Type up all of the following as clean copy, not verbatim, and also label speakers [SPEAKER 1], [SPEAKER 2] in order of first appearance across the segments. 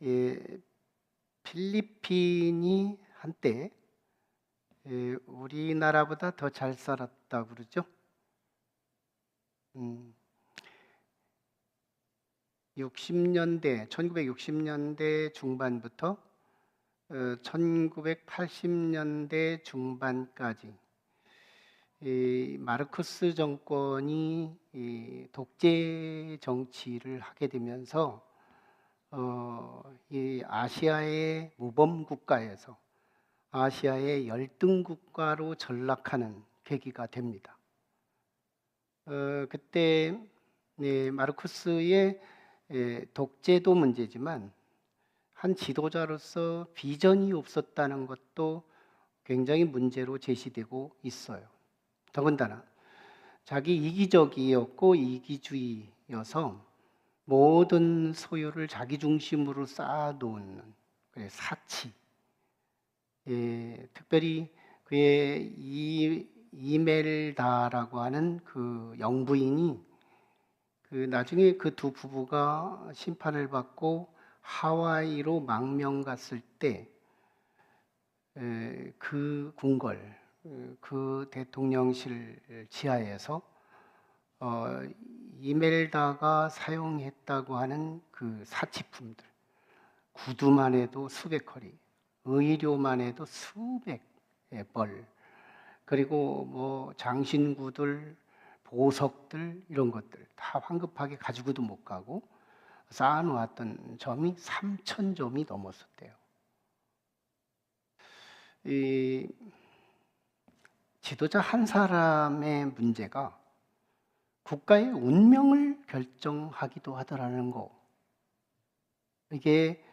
[SPEAKER 1] 예, 필리핀이 한때 우리나라보다 더 잘 살았다고 그러죠. 음, 1960년대 중반부터 1980년대 중반까지 이 마르코스 정권이 이 독재 정치를 하게 되면서 이 아시아의 모범 국가에서 아시아의 열등 국가로 전락하는 계기가 됩니다. 그때 마르코스의 독재도 문제지만 한 지도자로서 비전이 없었다는 것도 굉장히 문제로 제시되고 있어요. 더군다나 자기 이기적이었고 이기주의여서 모든 소유를 자기 중심으로 쌓아놓는 사치, 특별히 그의 이멜다라고 하는 그 영부인이 나중에 그 두 부부가 심판을 받고 하와이로 망명 갔을 때 그 궁궐, 그 대통령실 지하에서 이멜다가 사용했다고 하는 그 사치품들, 구두만 해도 수백 허리, 의료만 해도 수백 벌, 그리고 뭐 장신구들, 보석들 이런 것들 다 황급하게 가지고도 못 가고 쌓아놓았던 점이 3,000점이 넘었었대요. 이 지도자 한 사람의 문제가 국가의 운명을 결정하기도 하더라는 거. 이게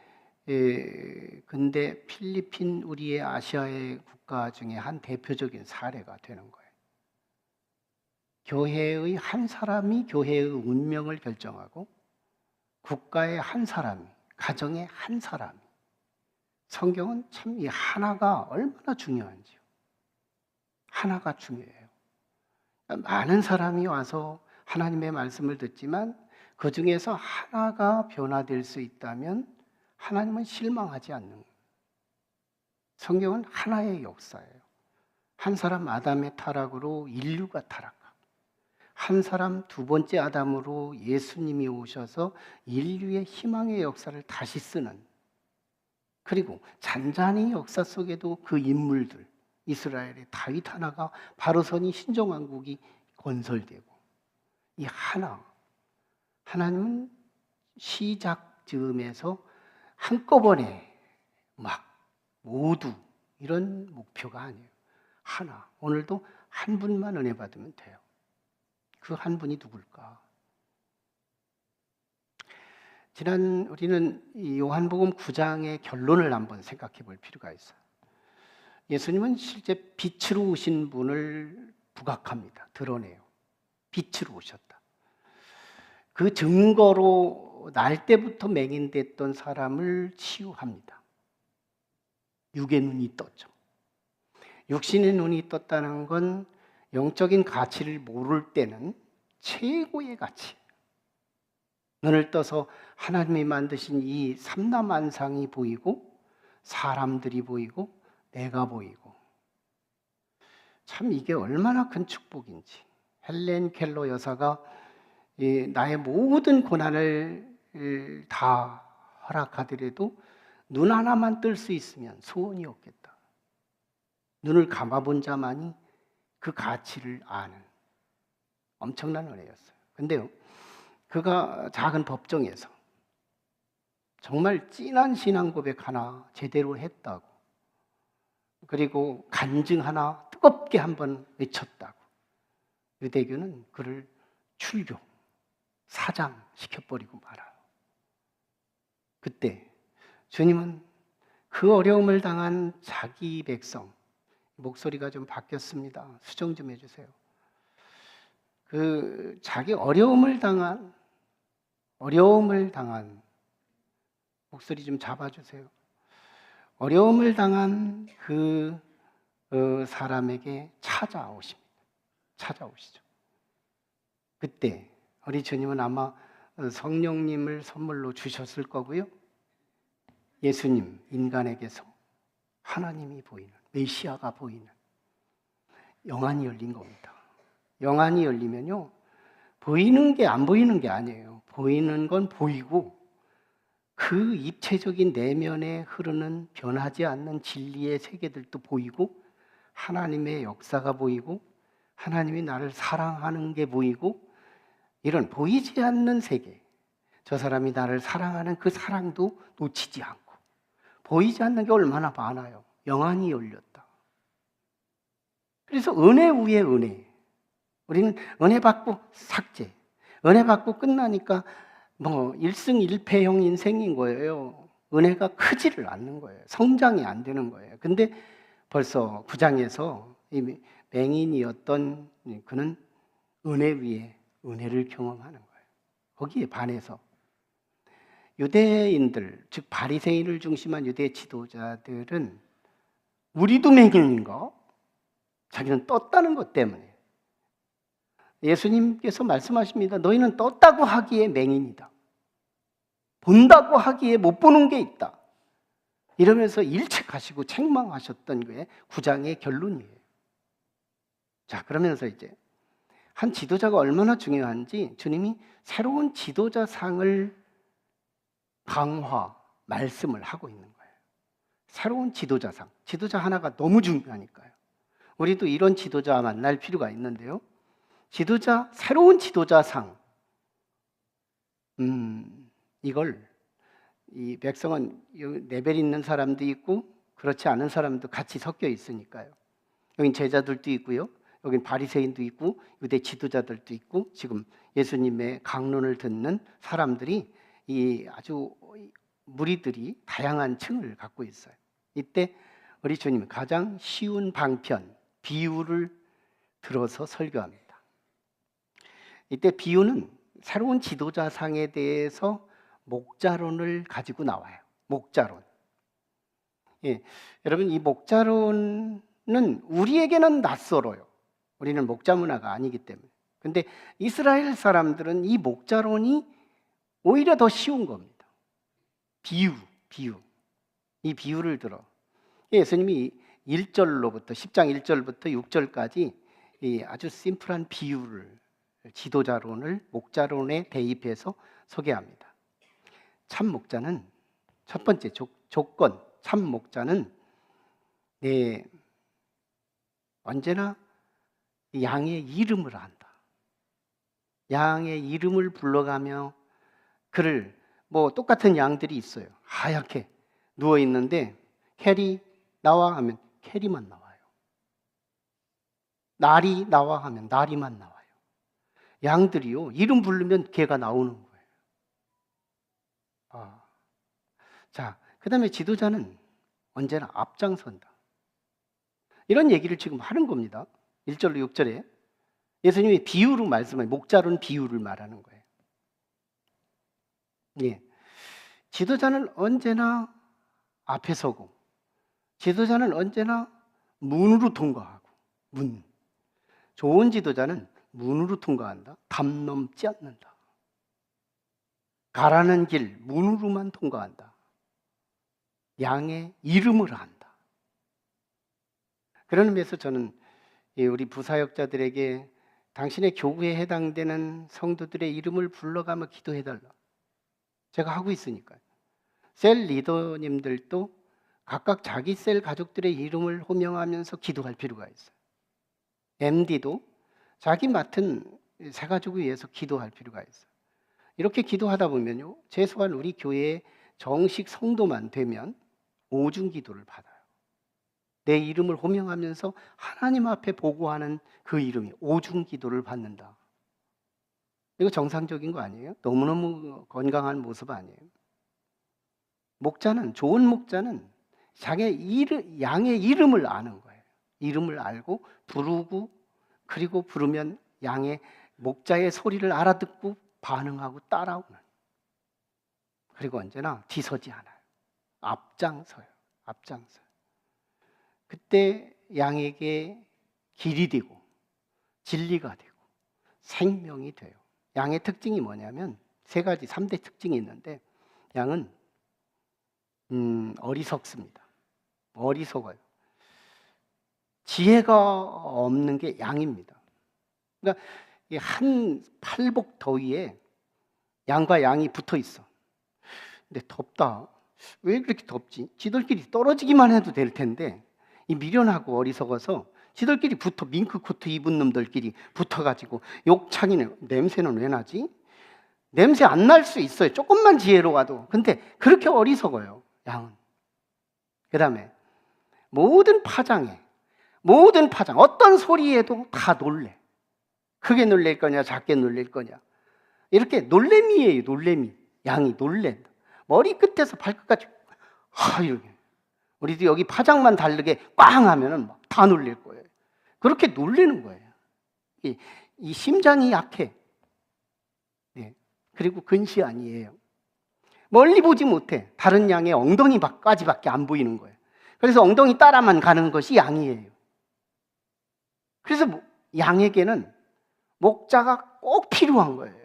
[SPEAKER 1] 근데 필리핀 우리의 아시아의 국가 중에 한 대표적인 사례가 되는 거예요. 교회의 한 사람이 교회의 운명을 결정하고 국가의 한 사람이, 가정의 한 사람이. 성경은 참 이 하나가 얼마나 중요한지요. 하나가 중요해요. 많은 사람이 와서 하나님의 말씀을 듣지만 그 중에서 하나가 변화될 수 있다면 하나님은 실망하지 않는 거예요. 성경은 하나의 역사예요. 한 사람 아담의 타락으로 인류가 타락하고 한 사람 두 번째 아담으로 예수님이 오셔서 인류의 희망의 역사를 다시 쓰는, 그리고 잔잔히 역사 속에도 그 인물들, 이스라엘의 다윗 하나가 바로 서니 신정왕국이 건설되고, 이 하나님은 시작 즈음에서 한꺼번에 막 모두 이런 목표가 아니에요. 하나, 오늘도 한 분만 은혜 받으면 돼요. 그 한 분이 누굴까? 우리는 이 요한복음 9장의 결론을 한번 생각해 볼 필요가 있어요. 예수님은 실제 빛으로 오신 분을 부각합니다. 드러내요. 빛으로 오셨다. 그 증거로 날 때부터 맹인됐던 사람을 치유합니다. 육의 눈이 떴죠. 육신의 눈이 떴다는 건 영적인 가치를 모를 때는 최고의 가치예요. 눈을 떠서 하나님이 만드신 이 삼라만상이 보이고 사람들이 보이고 내가 보이고, 참 이게 얼마나 큰 축복인지. 헬렌 켈러 여사가 나의 모든 고난을 다 허락하더라도 눈 하나만 뜰 수 있으면 소원이 없겠다. 눈을 감아본 자만이 그 가치를 아는 엄청난 은혜였어요. 근데요, 그가 작은 법정에서 정말 진한 신앙 고백 하나 제대로 했다고, 그리고 간증 하나 뜨겁게 한번 외쳤다고, 유대교는 그를 출교, 사장시켜버리고 말아요. 그때 주님은 그 어려움을 당한 자기 백성, 목소리가 좀 바뀌었습니다. 수정 좀 해주세요. 그 자기 어려움을 당한 목소리 좀 잡아주세요. 어려움을 당한 그 사람에게 찾아오시죠. 그때 우리 주님은 아마 성령님을 선물로 주셨을 거고요. 예수님, 인간에게서 하나님이 보이는, 메시아가 보이는 영안이 열린 겁니다. 영안이 열리면요, 보이는 게 안 보이는 게 아니에요. 보이는 건 보이고 그 입체적인 내면에 흐르는 변하지 않는 진리의 세계들도 보이고 하나님의 역사가 보이고 하나님이 나를 사랑하는 게 보이고 이런 보이지 않는 세계, 저 사람이 나를 사랑하는 그 사랑도 놓치지 않고 보이지 않는 게 얼마나 많아요. 영안이 열렸다. 그래서 은혜 위에 은혜. 우리는 은혜 받고 삭제, 은혜 받고 끝나니까 뭐 일승일패형 인생인 거예요. 은혜가 크지를 않는 거예요. 성장이 안 되는 거예요. 근데 벌써 9장에서 이 맹인이었던 그는 은혜 위에 은혜를 경험하는 거예요. 거기에 반해서 유대인들, 즉 바리새인을 중심한 유대 지도자들은 우리도 맹인인가? 자기는 떴다는 것 때문에 예수님께서 말씀하십니다. 너희는 떴다고 하기에 맹인이다. 본다고 하기에 못 보는 게 있다. 이러면서 일책하시고 책망하셨던 게 9장의 결론이에요. 자, 그러면서 이제 한 지도자가 얼마나 중요한지 주님이 새로운 지도자상을 강화, 말씀을 하고 있는 거예요. 새로운 지도자상. 지도자 하나가 너무 중요하니까요. 우리도 이런 지도자 만날 필요가 있는데요. 새로운 지도자상. 이걸 이 백성은 레벨 있는 사람도 있고 그렇지 않은 사람도 같이 섞여 있으니까요. 여긴 제자들도 있고요. 여긴 바리새인도 있고 유대 지도자들도 있고 지금 예수님의 강론을 듣는 사람들이 이 아주 무리들이 다양한 층을 갖고 있어요. 이때 우리 주님 가장 쉬운 방편, 비유를 들어서 설교합니다. 이때 비유는 새로운 지도자상에 대해서 목자론을 가지고 나와요. 목자론. 예, 여러분 이 목자론은 우리에게는 낯설어요. 우리는 목자 문화가 아니기 때문에. 근데 이스라엘 사람들은 이 목자론이 오히려 더 쉬운 겁니다. 비유. 이 비유를 들어. 예수님이 1절로부터 10장 1절부터 6절까지 이 아주 심플한 비유를 지도자론을 목자론에 대입해서 소개합니다. 참 목자는 첫 번째 조건, 참 목자는 언제나 양의 이름을 안다. 양의 이름을 불러가며 그를 똑같은 양들이 있어요. 하얗게 누워 있는데 캐리 나와 하면 캐리만 나와요. 나리 나와 하면 나리만 나와요. 양들이요, 이름 부르면 개가 나오는 거예요. 자, 그 다음에 지도자는 언제나 앞장선다. 이런 얘기를 지금 하는 겁니다. 1절로 6절에 예수님이 비유로 말씀하는, 목자로는 비유를 말하는 거예요. 예. 지도자는 언제나 앞에 서고 지도자는 언제나 문으로 통과하고 좋은 지도자는 문으로 통과한다. 담 넘지 않는다. 가라는 길 문으로만 통과한다. 양의 이름을 안다. 그런 의미에서 저는 우리 부사역자들에게 당신의 교구에 해당되는 성도들의 이름을 불러가며 기도해달라. 제가 하고 있으니까요. 셀 리더님들도 각각 자기 셀 가족들의 이름을 호명하면서 기도할 필요가 있어요. MD도 자기 맡은 새 가족을 위해서 기도할 필요가 있어요. 이렇게 기도하다 보면요, 최소한 우리 교회의 정식 성도만 되면 오중 기도를 받아요. 내 이름을 호명하면서 하나님 앞에 보고하는 그 이름이 오중 기도를 받는다. 이거 정상적인 거 아니에요? 너무너무 건강한 모습 아니에요? 좋은 목자는 양의 이름을 아는 거예요. 이름을 알고 부르고, 그리고 부르면 양의 목자의 소리를 알아듣고 반응하고 따라오는. 그리고 언제나 뒤서지 않아요. 앞장서요. 그때 양에게 길이 되고 진리가 되고 생명이 돼요. 양의 특징이 뭐냐면 3대 특징이 있는데, 양은 어리석습니다. 어리석어요. 지혜가 없는 게 양입니다. 그러니까 한 팔복 더위에 양과 양이 붙어 있어. 근데 덥다. 왜 그렇게 덥지? 지들끼리 떨어지기만 해도 될 텐데 이 미련하고 어리석어서 지들끼리 붙어, 밍크 코트 입은 놈들끼리 붙어가지고 욕창이네. 냄새는 왜 나지? 냄새 안 날 수 있어요. 조금만 지혜로워도. 근데 그렇게 어리석어요, 양은. 그 다음에 모든 파장, 어떤 소리에도 다 놀래. 크게 놀릴 거냐, 작게 놀릴 거냐. 이렇게 놀래미예요, 놀래미. 양이 놀랜다. 머리 끝에서 발끝까지 이렇게. 우리도 여기 파장만 다르게 꽝 하면은 막 다 놀릴 거예요. 그렇게 놀리는 거예요. 이 심장이 약해. 네. 그리고 근시 아니에요. 멀리 보지 못해. 다른 양의 엉덩이까지밖에 안 보이는 거예요. 그래서 엉덩이 따라만 가는 것이 양이에요. 그래서 양에게는 목자가 꼭 필요한 거예요.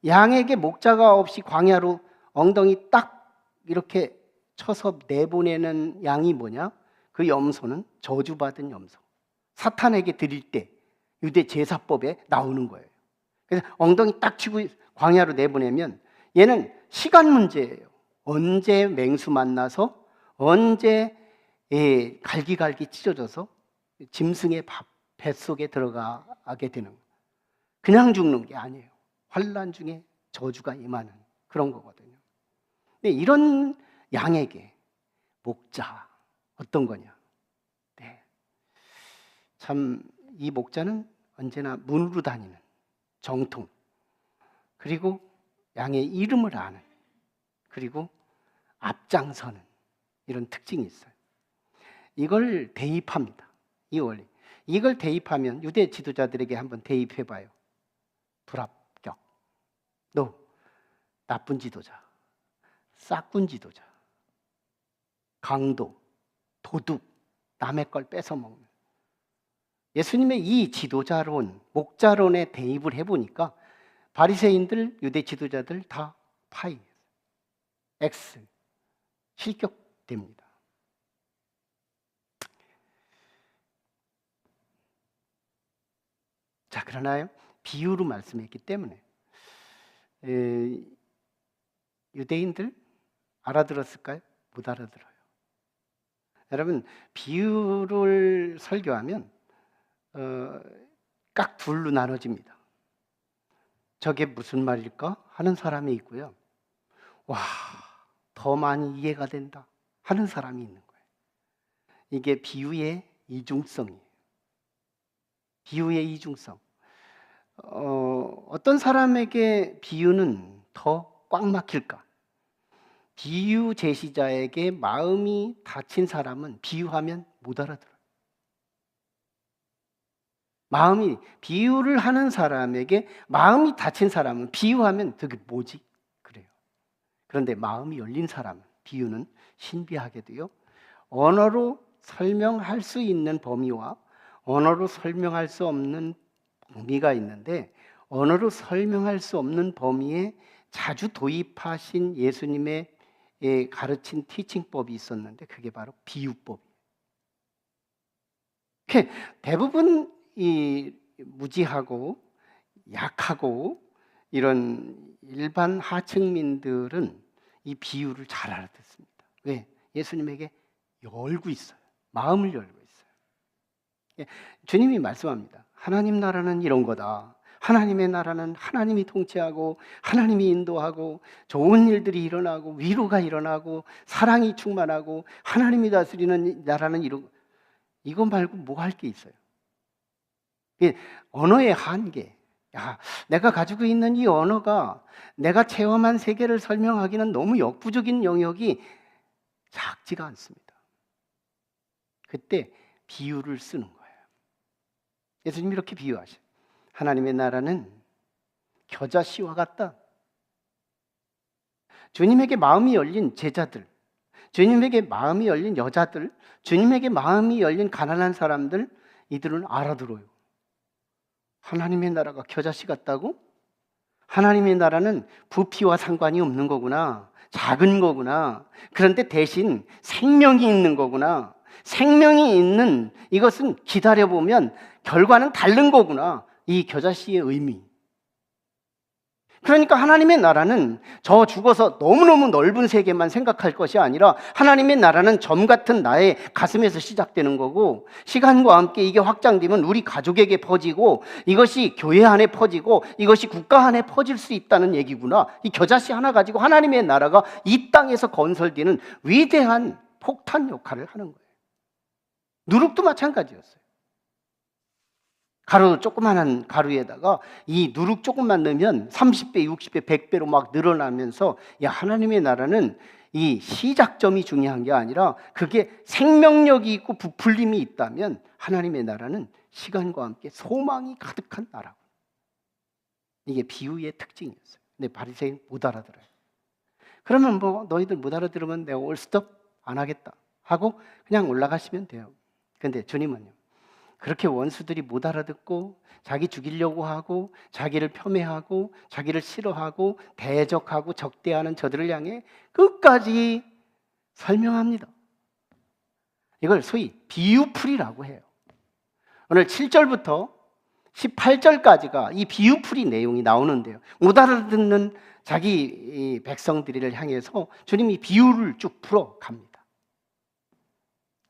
[SPEAKER 1] 양에게 목자가 없이 광야로 엉덩이 딱 이렇게 쳐서 내보내는 양이 뭐냐? 그 염소는 저주받은 염소. 사탄에게 드릴 때 유대 제사법에 나오는 거예요. 그래서 엉덩이 딱 치고 광야로 내보내면 얘는 시간 문제예요. 언제 맹수 만나서 언제 갈기갈기 찢어져서 짐승의 뱃속에 들어가게 되는 거예요. 그냥 죽는 게 아니에요. 환난 중에 저주가 임하는 그런 거거든요. 근데 이런 양에게 목자 어떤 거냐? 네. 참 이 목자는 언제나 문으로 다니는 정통, 그리고 양의 이름을 아는, 그리고 앞장서는 이런 특징이 있어요. 이걸 대입합니다. 이 원리. 이걸 대입하면 유대 지도자들에게 한번 대입해봐요. 불합격. 너 나쁜 지도자, 싹군 지도자, 강도, 도둑, 남의 걸 뺏어먹는. 예수님의 이 지도자론, 목자론에 대입을 해보니까 바리새인들, 유대 지도자들 다 파이, X, 실격됩니다. 자, 그러나요? 비유로 말씀했기 때문에 유대인들 알아들었을까요? 못 알아들어요. 여러분, 비유를 설교하면 각 둘로 나눠집니다. 저게 무슨 말일까? 하는 사람이 있고요. 와, 더 많이 이해가 된다 하는 사람이 있는 거예요. 이게 비유의 이중성이에요. 비유의 이중성. 어떤 사람에게 비유는 더 꽉 막힐까? 비유 제시자에게 마음이 다친 사람은 비유하면 못 알아들어요. 비유를 하는 사람에게 마음이 다친 사람은 비유하면 그게 뭐지? 그래요. 그런데 마음이 열린 사람은 비유는 신비하게도요, 언어로 설명할 수 있는 범위와 언어로 설명할 수 없는 범위가 있는데, 언어로 설명할 수 없는 범위에 자주 도입하신 예수님의 가르친 티칭법이 있었는데 그게 바로 비유법이에요. 대부분 이 무지하고 약하고 이런 일반 하층민들은 이 비유를 잘 알아듣습니다. 왜? 예수님에게 열고 있어요. 마음을 열고 있어요. 주님이 말씀합니다. 하나님 나라는 이런 거다. 하나님의 나라는 하나님이 통치하고 하나님이 인도하고 좋은 일들이 일어나고 위로가 일어나고 사랑이 충만하고 하나님이 다스리는 나라는 이런, 이거 말고 뭐 할 게 있어요? 언어의 한계. 내가 가지고 있는 이 언어가 내가 체험한 세계를 설명하기는 너무 역부족인 영역이 작지가 않습니다. 그때 비유를 쓰는 거예요. 예수님이 이렇게 비유하셔요. 하나님의 나라는 겨자씨와 같다. 주님에게 마음이 열린 제자들, 주님에게 마음이 열린 여자들, 주님에게 마음이 열린 가난한 사람들, 이들은 알아들어요. 하나님의 나라가 겨자씨 같다고? 하나님의 나라는 부피와 상관이 없는 거구나. 작은 거구나. 그런데 대신 생명이 있는 거구나. 생명이 있는 이것은 기다려보면 결과는 다른 거구나. 이 겨자씨의 의미. 그러니까 하나님의 나라는 저 죽어서 너무너무 넓은 세계만 생각할 것이 아니라 하나님의 나라는 점 같은 나의 가슴에서 시작되는 거고, 시간과 함께 이게 확장되면 우리 가족에게 퍼지고, 이것이 교회 안에 퍼지고, 이것이 국가 안에 퍼질 수 있다는 얘기구나. 이 겨자씨 하나 가지고 하나님의 나라가 이 땅에서 건설되는 위대한 폭탄 역할을 하는 거예요. 누룩도 마찬가지였어요. 가루, 조그만한 가루에다가 이 누룩 조금만 넣으면 30배, 60배, 100배로 막 늘어나면서, 야, 하나님의 나라는 이 시작점이 중요한 게 아니라 그게 생명력이 있고 부풀림이 있다면 하나님의 나라는 시간과 함께 소망이 가득한 나라고. 이게 비유의 특징이었어요. 근데 바리새인 못 알아들어요. 그러면 뭐 너희들 못 알아들으면 내가 올스톱 안 하겠다 하고 그냥 올라가시면 돼요. 근데 주님은요, 그렇게 원수들이 못 알아듣고 자기 죽이려고 하고 자기를 폄훼하고 자기를 싫어하고 대적하고 적대하는 저들을 향해 끝까지 설명합니다. 이걸 소위 비유풀이라고 해요. 오늘 7절부터 18절까지가 이 비유풀이 내용이 나오는데요, 못 알아듣는 자기 백성들을 향해서 주님이 비유를 쭉 풀어갑니다.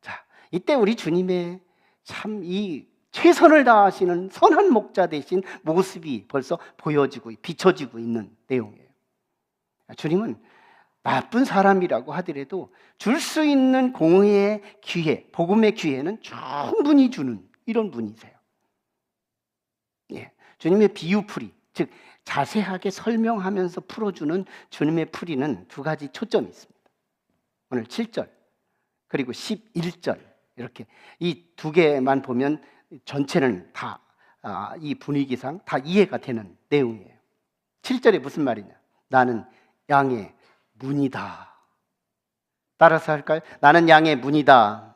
[SPEAKER 1] 자, 이때 우리 주님의 참 이 최선을 다하시는 선한 목자 되신 모습이 벌써 보여지고 비춰지고 있는 내용이에요. 주님은 나쁜 사람이라고 하더라도 줄 수 있는 공의의 기회, 복음의 기회는 충분히 주는 이런 분이세요. 예, 주님의 비유풀이, 즉 자세하게 설명하면서 풀어주는 주님의 풀이는 두 가지 초점이 있습니다. 오늘 7절 그리고 11절 이렇게 이 두 개만 보면 전체는 다 이 분위기상 다 이해가 되는 내용이에요. 7절에 무슨 말이냐? 나는 양의 문이다. 따라서 할까요? 나는 양의 문이다.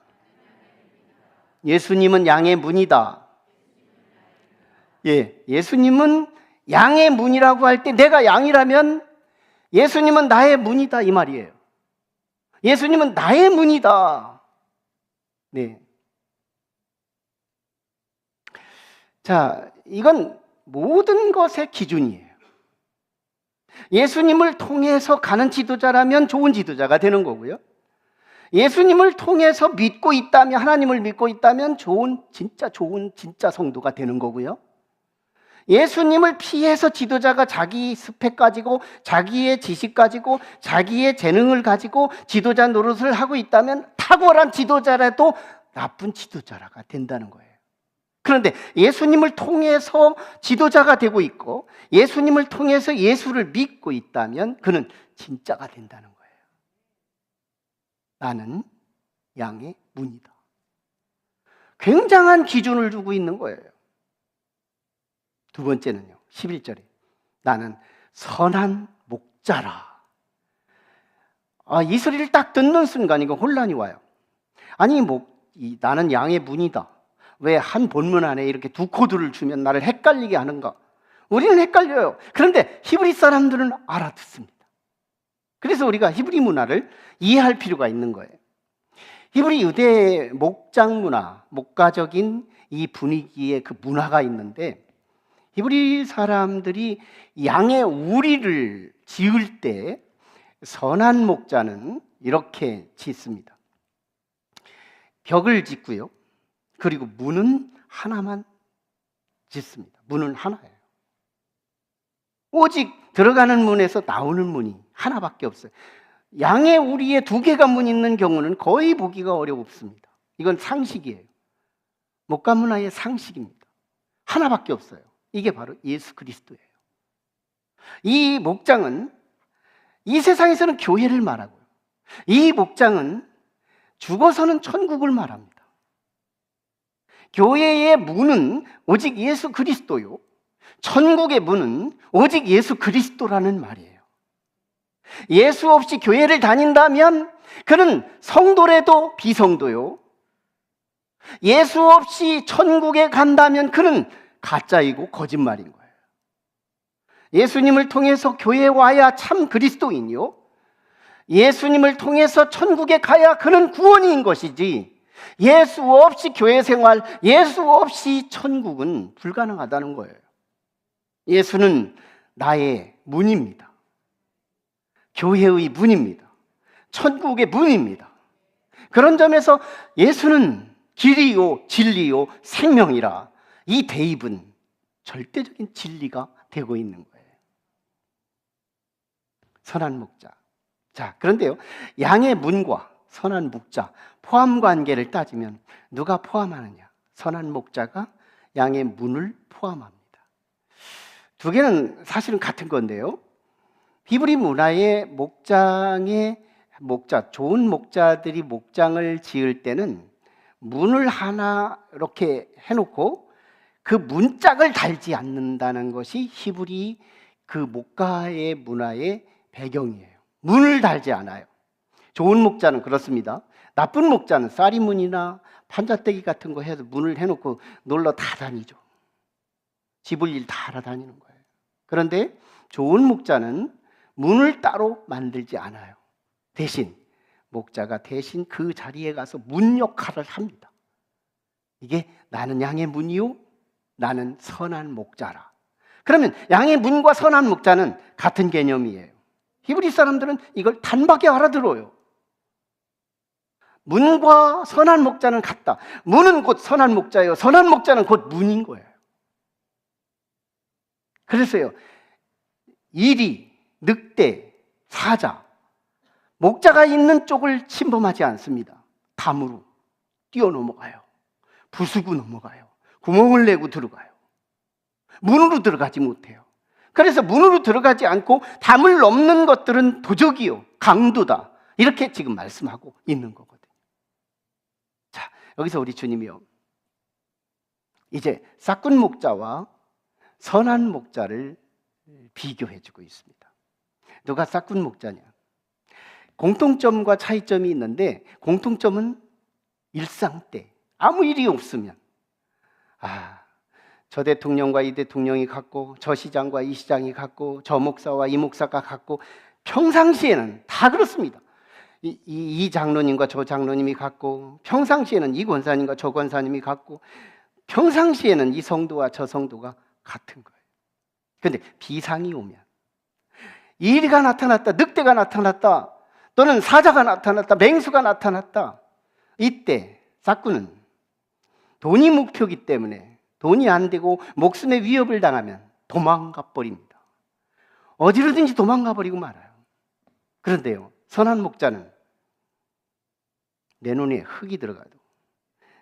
[SPEAKER 1] 예수님은 양의 문이다. 예, 예수님은 양의 문이라고 할 때 내가 양이라면 예수님은 나의 문이다 이 말이에요. 예수님은 나의 문이다. 네. 자, 이건 모든 것의 기준이에요. 예수님을 통해서 가는 지도자라면 좋은 지도자가 되는 거고요. 예수님을 통해서 믿고 있다면, 하나님을 믿고 있다면 좋은 진짜 성도가 되는 거고요. 예수님을 피해서 지도자가 자기 스펙 가지고 자기의 지식 가지고 자기의 재능을 가지고 지도자 노릇을 하고 있다면 탁월한 지도자라도 나쁜 지도자가 된다는 거예요. 그런데 예수님을 통해서 지도자가 되고 있고 예수님을 통해서 예수를 믿고 있다면 그는 진짜가 된다는 거예요. 나는 양의 문이다. 굉장한 기준을 두고 있는 거예요. 두 번째는요, 11절에 나는 선한 목자라. 이 소리를 딱 듣는 순간 이거 혼란이 와요. 아니 나는 양의 문이다. 왜 한 본문 안에 이렇게 두 코드를 주면 나를 헷갈리게 하는가? 우리는 헷갈려요. 그런데 히브리 사람들은 알아듣습니다. 그래서 우리가 히브리 문화를 이해할 필요가 있는 거예요. 히브리 유대 목장 문화, 목가적인 이 분위기의 그 문화가 있는데, 히브리 사람들이 양의 우리를 지을 때 선한 목자는 이렇게 짓습니다. 벽을 짓고요. 그리고 문은 하나만 짓습니다. 문은 하나예요. 오직 들어가는 문에서 나오는 문이 하나밖에 없어요. 양의 우리에 두 개가 문 있는 경우는 거의 보기가 어렵습니다. 이건 상식이에요. 목가 문화의 상식입니다. 하나밖에 없어요. 이게 바로 예수 그리스도예요. 이 목장은 이 세상에서는 교회를 말하고요. 이 목장은 죽어서는 천국을 말합니다. 교회의 문은 오직 예수 그리스도요. 천국의 문은 오직 예수 그리스도라는 말이에요. 예수 없이 교회를 다닌다면 그는 성도래도 비성도요. 예수 없이 천국에 간다면 그는 가짜이고 거짓말인 거예요. 예수님을 통해서 교회에 와야 참 그리스도인이요, 예수님을 통해서 천국에 가야 그는 구원인 것이지, 예수 없이 교회 생활, 예수 없이 천국은 불가능하다는 거예요. 예수는 나의 문입니다. 교회의 문입니다. 천국의 문입니다. 그런 점에서 예수는 길이요 진리요 생명이라 이 대입은 절대적인 진리가 되고 있는 거예요. 선한 목자. 자, 그런데요, 양의 문과 선한 목자 포함 관계를 따지면 누가 포함하느냐? 선한 목자가 양의 문을 포함합니다. 두 개는 사실은 같은 건데요, 히브리 문화의 목자, 좋은 목자들이 목장을 지을 때는 문을 하나 이렇게 해놓고 그 문짝을 달지 않는다는 것이 히브리 그 목가의 문화의 배경이에요. 문을 달지 않아요. 좋은 목자는 그렇습니다. 나쁜 목자는 쌀이문이나 판자떼기 같은 거 해서 문을 해놓고 놀러 다 다니죠. 집을 일 다 알아다니는 거예요. 그런데 좋은 목자는 문을 따로 만들지 않아요. 대신 목자가 대신 그 자리에 가서 문 역할을 합니다. 이게 나는 양의 문이요, 나는 선한 목자라. 그러면 양의 문과 선한 목자는 같은 개념이에요. 히브리 사람들은 이걸 단박에 알아들어요. 문과 선한 목자는 같다. 문은 곧 선한 목자예요. 선한 목자는 곧 문인 거예요. 그래서요, 이리, 늑대, 사자, 목자가 있는 쪽을 침범하지 않습니다. 담으로 뛰어넘어가요. 부수고 넘어가요. 구멍을 내고 들어가요. 문으로 들어가지 못해요. 그래서 문으로 들어가지 않고 담을 넘는 것들은 도적이요, 강도다, 이렇게 지금 말씀하고 있는 거거든요. 자, 여기서 우리 주님이요, 이제 싹군 목자와 선한 목자를 비교해주고 있습니다. 누가 싹군 목자냐? 공통점과 차이점이 있는데, 공통점은 일상 때 아무 일이 없으면 저 대통령과 이 대통령이 같고, 저 시장과 이 시장이 같고, 저 목사와 이 목사가 같고, 평상시에는 다 그렇습니다. 이 장로님과 저 장로님이 같고, 평상시에는 이 권사님과 저 권사님이 같고, 평상시에는 이 성도와 저 성도가 같은 거예요. 그런데 비상이 오면, 이리가 나타났다, 늑대가 나타났다, 또는 사자가 나타났다, 맹수가 나타났다, 이때 싹군은 돈이 목표이기 때문에 돈이 안 되고 목숨의 위협을 당하면 도망가 버립니다. 어디로든지 도망가 버리고 말아요. 그런데요, 선한 목자는 내 눈에 흙이 들어가도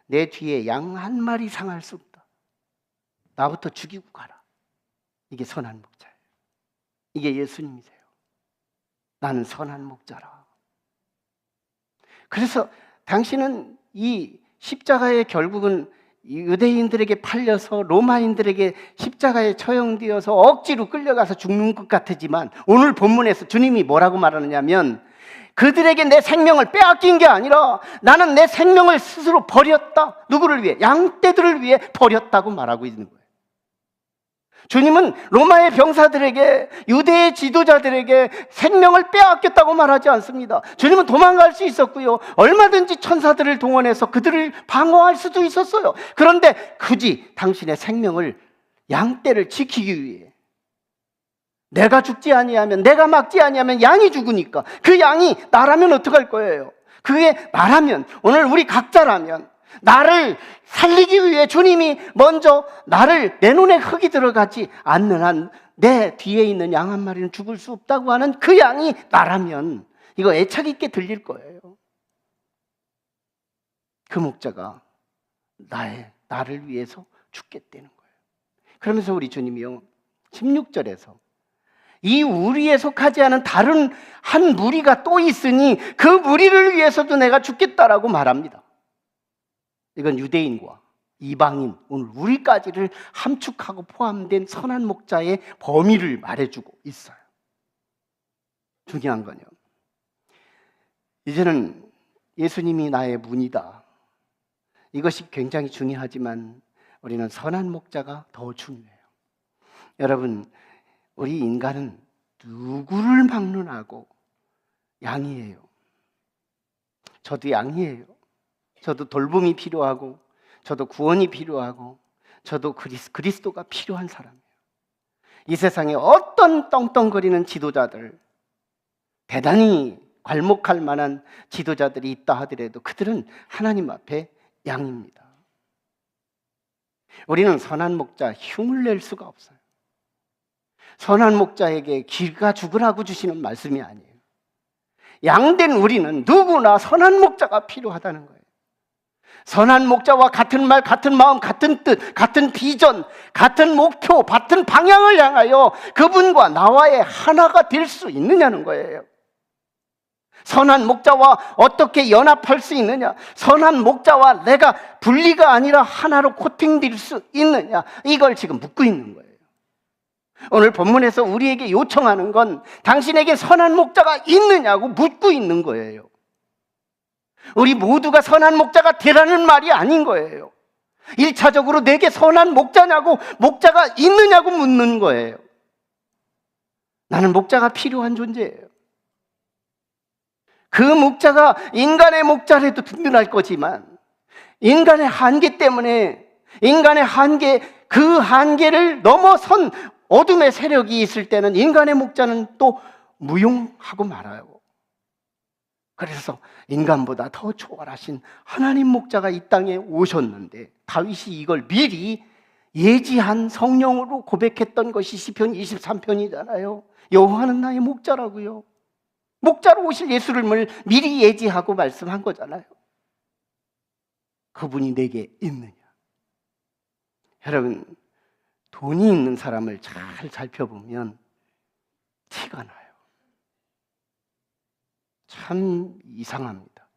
[SPEAKER 1] 내 뒤에 양 한 마리 상할 수 없다. 나부터 죽이고 가라. 이게 선한 목자예요. 이게 예수님이세요. 나는 선한 목자라. 그래서 당신은 이 십자가의 결국은 유대인들에게 팔려서 로마인들에게 십자가에 처형되어서 억지로 끌려가서 죽는 것 같지만, 오늘 본문에서 주님이 뭐라고 말하느냐면, 그들에게 내 생명을 빼앗긴 게 아니라 나는 내 생명을 스스로 버렸다. 누구를 위해? 양떼들을 위해 버렸다고 말하고 있는 거예요. 주님은 로마의 병사들에게, 유대의 지도자들에게 생명을 빼앗겼다고 말하지 않습니다. 주님은 도망갈 수 있었고요, 얼마든지 천사들을 동원해서 그들을 방어할 수도 있었어요. 그런데 굳이 당신의 생명을, 양떼를 지키기 위해, 내가 죽지 아니하면, 내가 막지 아니하면 양이 죽으니까, 그 양이 나라면 어떡할 거예요? 그게 나라면, 오늘 우리 각자라면, 나를 살리기 위해 주님이 먼저 나를, 내 눈에 흙이 들어가지 않는 한 내 뒤에 있는 양 한 마리는 죽을 수 없다고 하는 그 양이 나라면, 이거 애착 있게 들릴 거예요. 그 목자가 나를 위해서 죽겠다는 거예요. 그러면서 우리 주님이요, 16절에서 이 우리에 속하지 않은 다른 한 무리가 또 있으니 그 무리를 위해서도 내가 죽겠다라고 말합니다. 이건 유대인과 이방인, 오늘 우리까지를 함축하고 포함된 선한 목자의 범위를 말해주고 있어요. 중요한 건요, 이제는 예수님이 나의 문이다, 이것이 굉장히 중요하지만 우리는 선한 목자가 더 중요해요. 여러분, 우리 인간은 누구를 막론하고 양이에요. 저도 양이에요. 저도 돌봄이 필요하고, 저도 구원이 필요하고, 저도 그리스도가 필요한 사람이에요. 이 세상에 어떤 떵떵거리는 지도자들, 대단히 괄목할 만한 지도자들이 있다 하더라도 그들은 하나님 앞에 양입니다. 우리는 선한 목자 흉을 낼 수가 없어요. 선한 목자에게 기가 죽으라고 주시는 말씀이 아니에요. 양된 우리는 누구나 선한 목자가 필요하다는 거예요. 선한 목자와 같은 말, 같은 마음, 같은 뜻, 같은 비전, 같은 목표, 같은 방향을 향하여 그분과 나와의 하나가 될 수 있느냐는 거예요. 선한 목자와 어떻게 연합할 수 있느냐? 선한 목자와 내가 분리가 아니라 하나로 코팅될 수 있느냐? 이걸 지금 묻고 있는 거예요. 오늘 본문에서 우리에게 요청하는 건 당신에게 선한 목자가 있느냐고 묻고 있는 거예요. 우리 모두가 선한 목자가 되라는 말이 아닌 거예요. 1차적으로 내게 선한 목자냐고, 목자가 있느냐고 묻는 거예요. 나는 목자가 필요한 존재예요. 그 목자가 인간의 목자라도 든든할 거지만 인간의 한계 때문에, 인간의 한계, 그 한계를 넘어선 어둠의 세력이 있을 때는 인간의 목자는 또 무용하고 말아요. 그래서 인간보다 더 초월하신 하나님 목자가 이 땅에 오셨는데, 다윗이 이걸 미리 예지한 성령으로 고백했던 것이 시편 23편이잖아요. 여호와는 나의 목자라고요. 목자로 오실 예수를 미리 예지하고 말씀한 거잖아요. 그분이 내게 있느냐? 여러분, 돈이 있는 사람을 잘 살펴보면 티가 나요. 참 이상합니다.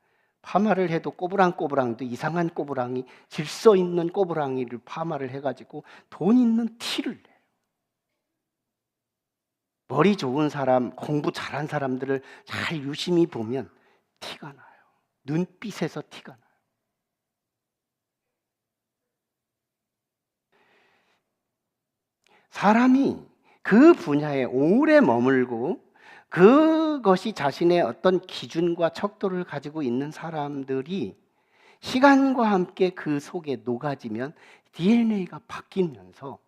[SPEAKER 1] 파마를 해도 꼬부랑꼬부랑도 이상한 꼬부랑이, 질서 있는 꼬부랑이를 파마를 해가지고 돈 있는 티를 내요. 머리 좋은 사람, 공부 잘한 사람들을 잘 유심히 보면 티가 나요. 눈빛에서 티가 나요. 사람이 그 분야에 오래 머물고 그것이 자신의 어떤 기준과 척도를 가지고 있는 사람들이 시간과 함께 그 속에 녹아지면 DNA가 바뀌면서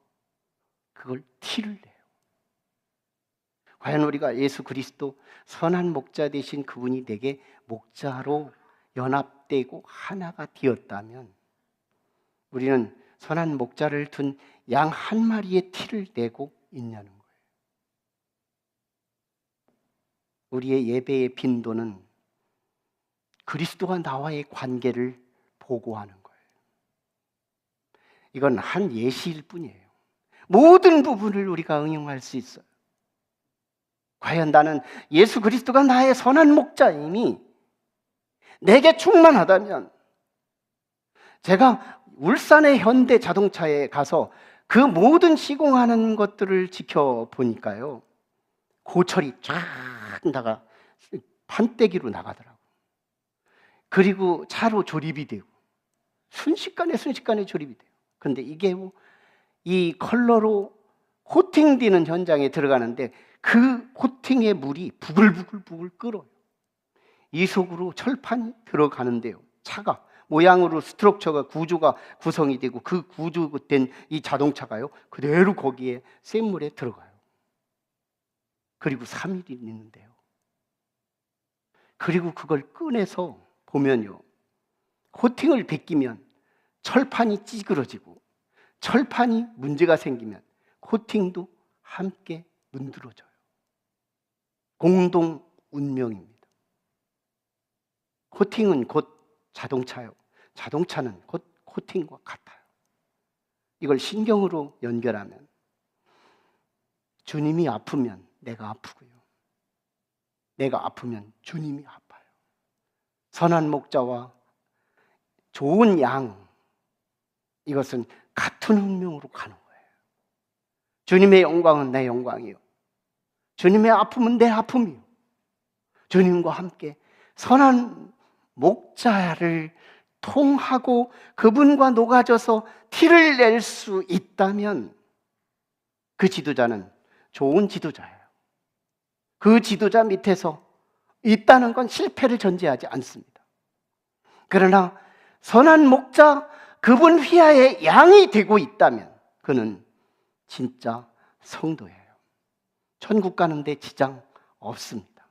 [SPEAKER 1] 그걸 티를 내요. 과연 우리가 예수 그리스도 선한 목자 되신 그분이 내게 목자로 연합되고 하나가 되었다면 우리는 선한 목자를 둔 양 한 마리의 티를 내고 있냐는 거예요. 우리의 예배의 빈도는 그리스도와 나와의 관계를 보고하는 거예요. 이건 한 예시일 뿐이에요. 모든 부분을 우리가 응용할 수 있어요. 과연 나는 예수 그리스도가 나의 선한 목자임이 내게 충만하다면, 제가 울산의 현대 자동차에 가서 그 모든 시공하는 것들을 지켜보니까요, 고철이 쫙 나가 판때기로 나가더라고. 그리고 차로 조립이 되고 순식간에 조립이 돼요. 그런데 이게 이 컬러로 코팅되는 현장에 들어가는데 그 코팅의 물이 부글부글 끓어요. 이 속으로 철판이 들어가는데요, 차가 모양으로 스트럭처가, 구조가 구성이 되고 그 구조된 이 자동차가요 그대로 거기에 센 물에 들어가요. 그리고 3일이 있는데요, 그리고 그걸 꺼내서 보면요, 코팅을 벗기면 철판이 찌그러지고, 철판이 문제가 생기면 코팅도 함께 문드러져요. 공동 운명입니다. 코팅은 곧 자동차요, 자동차는 곧 코팅과 같아요. 이걸 신경으로 연결하면 주님이 아프면 내가 아프고요, 내가 아프면 주님이 아파요. 선한 목자와 좋은 양, 이것은 같은 운명으로 가는 거예요. 주님의 영광은 내 영광이요, 주님의 아픔은 내 아픔이요. 주님과 함께 선한 목자를 통하고 그분과 녹아져서 티를 낼 수 있다면 그 지도자는 좋은 지도자예요. 그 지도자 밑에서 있다는 건 실패를 전제하지 않습니다. 그러나 선한 목자, 그분 휘하에 양이 되고 있다면 그는 진짜 성도예요. 천국 가는데 지장 없습니다.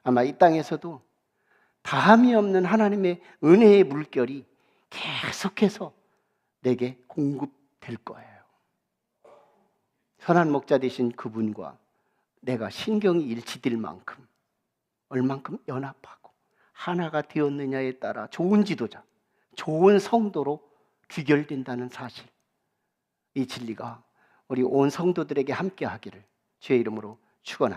[SPEAKER 1] 아마 이 땅에서도 다함이 없는 하나님의 은혜의 물결이 계속해서 내게 공급될 거예요. 선한 목자 되신 그분과 내가 신경이 일치될 만큼 얼만큼 연합하고 하나가 되었느냐에 따라 좋은 지도자, 좋은 성도로 귀결된다는 사실, 이 진리가 우리 온 성도들에게 함께 하기를 주의 이름으로 축원합니다.